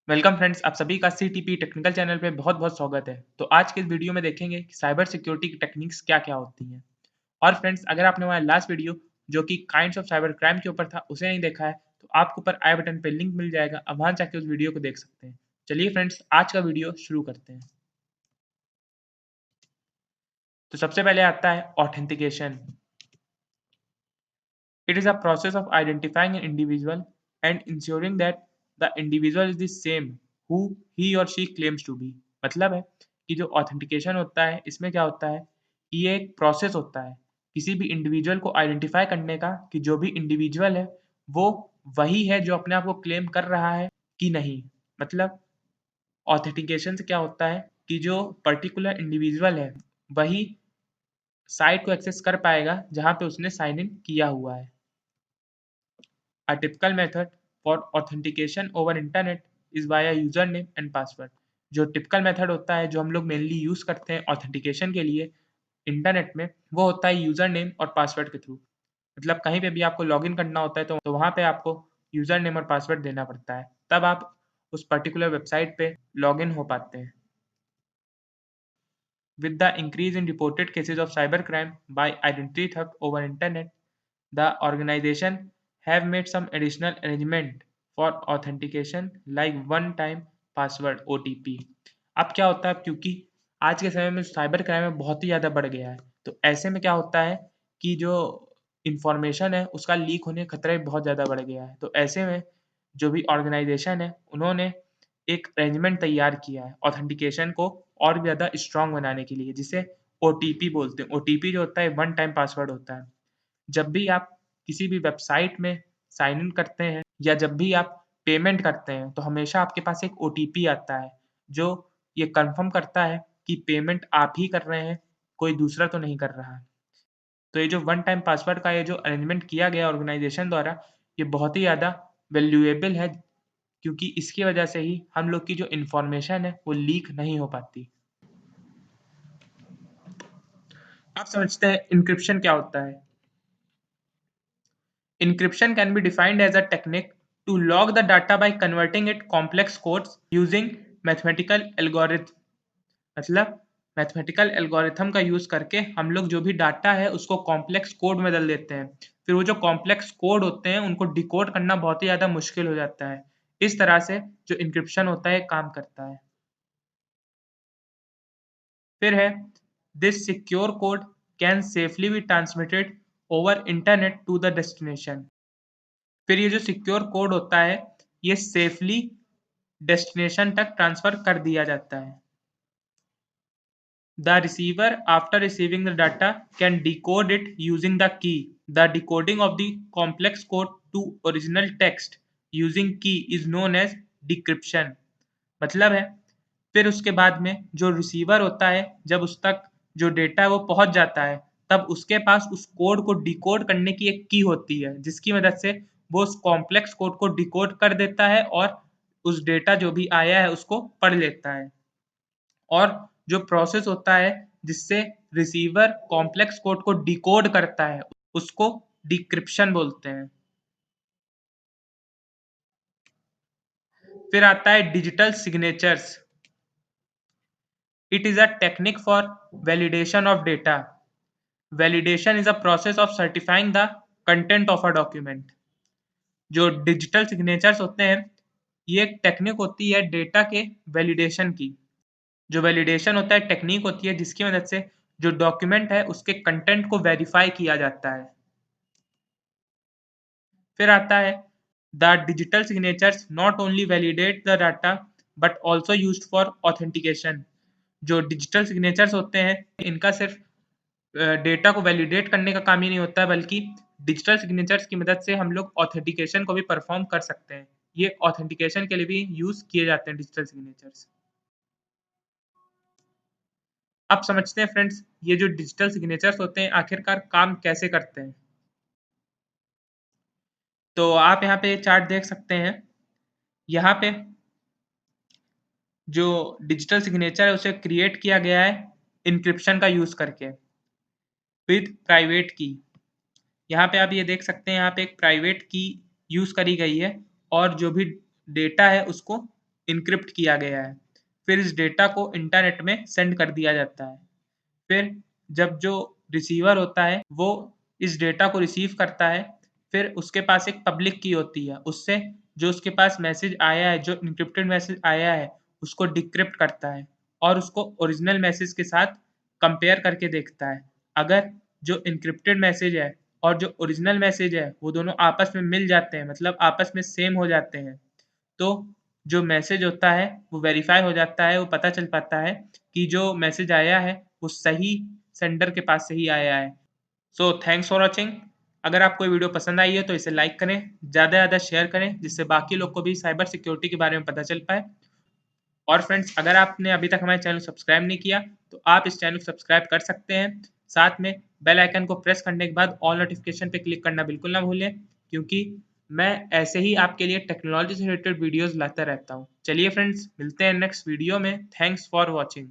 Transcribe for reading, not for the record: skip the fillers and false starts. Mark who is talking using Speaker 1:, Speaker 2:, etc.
Speaker 1: Welcome friends, आप सभी का सीटीपी टेक्निकल चैनल पे बहुत-बहुत स्वागत है। तो आज के इस वीडियो में देखेंगे कि साइबर सिक्योरिटी की टेक्निक्स क्या-क्या होती हैं। और फ्रेंड्स, अगर आपने हमारा लास्ट वीडियो जो कि काइंड्स ऑफ साइबर क्राइम के ऊपर था, उसे नहीं देखा है, तो आपको ऊपर आई बटन पे लिंक मिल जाएगा, आप वहाँ जाके उस वीडियो को देख सकते हैं। चलिए फ्रेंड्स, आज का वीडियो शुरू करते हैं। तो सबसे पहले आता है authentication. It is a process of identifying an individual and ensuring that the individual is the same who he or she claims to be। मतलब है कि जो ऑथेंटिकेशन होता है, इसमें क्या होता है कि ये एक प्रोसेस होता है किसी भी इंडिविजुअल को आइडेंटिफाई करने का कि जो भी इंडिविजुअल है वो वही है जो अपने आप को क्लेम कर रहा है कि नहीं। मतलब ऑथेंटिकेशन से क्या होता है कि जो पर्टिकुलर इंडिविजुअल है वही साइट को एक्सेस कर पाएगा जहाँ पे उसने साइन इन किया हुआ है। A typical method for authentication over internet is via username and password। जो टिपिकल मेथड होता है जो हम लोग मेनली यूज़ करते हैं ऑथेंटिकेशन के लिए इंटरनेट में, वो होता है यूज़र नेम और पासवर्ड के थ्रू। मतलब कहीं पे भी आपको लॉगिन करना होता है तो वहाँ पे आपको यूज़र नेम और पासवर्ड देना पड़ता है, तब आप उस पर्टिकुलर वेबसाइट पे लॉगिन हो पाते हैं। With the increase in reported cases of cybercrime by identity theft over internet, the organization have made some additional arrangement for authentication like one-time password (OTP। अब क्या होता है क्योंकि आज के समय में साइबर क्राइम में बहुत ही ज़्यादा बढ़ गया है, तो ऐसे में क्या होता है कि जो इन्फॉर्मेशन है उसका लीक होने का खतरा भी बहुत ज़्यादा बढ़ गया है। तो ऐसे में जो भी ऑर्गेनाइजेशन है उन्होंने एक अरेंजमेंट तैयार किया है ऑथेंटिकेशन को और भी ज़्यादा स्ट्रॉन्ग बनाने के लिए, जिसे ओटीपी बोलते हैं। ओटीपी जो होता है वन टाइम पासवर्ड होता है। जब भी आप किसी भी वेबसाइट में साइन इन करते हैं या जब भी आप पेमेंट करते हैं तो हमेशा आपके पास एक ओटीपी आता है जो ये कंफर्म करता है कि पेमेंट आप ही कर रहे हैं, कोई दूसरा तो नहीं कर रहा है। तो ये जो वन टाइम पासवर्ड का ये जो अरेंजमेंट किया गया ऑर्गेनाइजेशन द्वारा, ये बहुत ही ज़्यादा वैल्यूएबल है क्योंकि इसकी वजह से ही हम लोग की जो इन्फॉर्मेशन है वो लीक नहीं हो पाती। आप समझते हैं इनक्रिप्शन क्या होता है? Encryption can be defined as a technique to log the data by converting it complex codes using mathematical algorithm। मतलब मैथमेटिकल एल्गोरिथम का यूज़ करके हम लोग जो भी डाटा है उसको कॉम्प्लेक्स कोड में बदल देते हैं। फिर वो जो कॉम्प्लेक्स कोड होते हैं उनको डिकोड करना बहुत ही ज़्यादा मुश्किल हो जाता है। इस तरह से जो इंक्रिप्शन होता है काम करता है। फिर है this secure code can safely be transmitted over internet to the destination. फिर ये जो सिक्योर कोड होता है ये सेफली डेस्टिनेशन तक ट्रांसफर कर दिया जाता है। The receiver after receiving the data can decode it using the key. The decoding of the complex code to original text using key is known as decryption. मतलब है फिर उसके बाद में जो रिसीवर होता है जब उस तक जो डेटा है वो पहुंच जाता है तब उसके पास उस कोड को डिकोड करने की एक की होती है जिसकी मदद से वो उस कॉम्प्लेक्स कोड को डिकोड कर देता है और उस डेटा जो भी आया है उसको पढ़ लेता है। और जो प्रोसेस होता है जिससे रिसीवर कॉम्प्लेक्स कोड को डिकोड करता है उसको डिक्रिप्शन बोलते हैं। फिर आता है digital signatures. It is a technique for validation of data. Validation is a process of certifying the content of a document. जो डिजिटल सिग्नेचर्स होते हैं ये एक टेक्निक होती है डेटा के वैलिडेशन की। जो वैलिडेशन होता है टेक्निक होती है जिसकी मदद से जो डॉक्यूमेंट है उसके कंटेंट को वेरीफाई किया जाता है। फिर आता है the digital signatures not only validate the data but also used for authentication. जो डिजिटल सिग्नेचर्स होते हैं इनका सिर्फ डेटा को वैलिडेट करने का काम ही नहीं होता है बल्कि डिजिटल सिग्नेचर्स की मदद से हम लोग ऑथेंटिकेशन को भी परफॉर्म कर सकते हैं। ये ऑथेंटिकेशन के लिए भी यूज किए जाते हैं डिजिटल सिग्नेचर्स। अब समझते हैं फ्रेंड्स ये जो डिजिटल सिग्नेचर्स होते हैं आखिरकार काम कैसे करते हैं। तो आप यहाँ पे चार्ट देख सकते हैं। यहाँ पे जो डिजिटल सिग्नेचर है उसे क्रिएट किया गया है इंक्रिप्शन का यूज करके विद प्राइवेट की। यहाँ पे आप ये देख सकते हैं यहाँ पे एक प्राइवेट की यूज करी गई है और जो भी डेटा है उसको इनक्रिप्ट किया गया है। फिर इस डेटा को इंटरनेट में सेंड कर दिया जाता है। फिर जब जो रिसीवर होता है वो इस डेटा को रिसीव करता है, फिर उसके पास एक पब्लिक की होती है, उससे जो उसके पास मैसेज आया है, जो इनक्रिप्टेड मैसेज आया है, उसको डिक्रिप्ट करता है और उसको ओरिजिनल मैसेज के साथ कंपेयर करके देखता है। अगर जो इनक्रिप्टेड मैसेज है और जो ओरिजिनल मैसेज है वो दोनों आपस में मिल जाते हैं, मतलब आपस में सेम हो जाते हैं, तो जो मैसेज होता है वो वेरीफाई हो जाता है, वो पता चल पाता है कि जो मैसेज आया है वो सही सेंडर के पास से ही आया है। So thanks for watching. अगर आपको ये वीडियो पसंद आई है तो इसे लाइक करें, ज़्यादा से ज़्यादा शेयर करें, जिससे बाकी लोग को भी साइबर सिक्योरिटी के बारे में पता चल पाए। और फ्रेंड्स, अगर आपने अभी तक हमारे चैनल को सब्सक्राइब नहीं किया तो आप इस चैनल को सब्सक्राइब कर सकते हैं। साथ में बेल आइकन को प्रेस करने के बाद ऑल नोटिफिकेशन पे क्लिक करना बिल्कुल ना भूलें, क्योंकि मैं ऐसे ही आपके लिए टेक्नोलॉजी से रिलेटेड वीडियोस लाता रहता हूँ। चलिए फ्रेंड्स, मिलते हैं नेक्स्ट वीडियो में। Thanks for watching.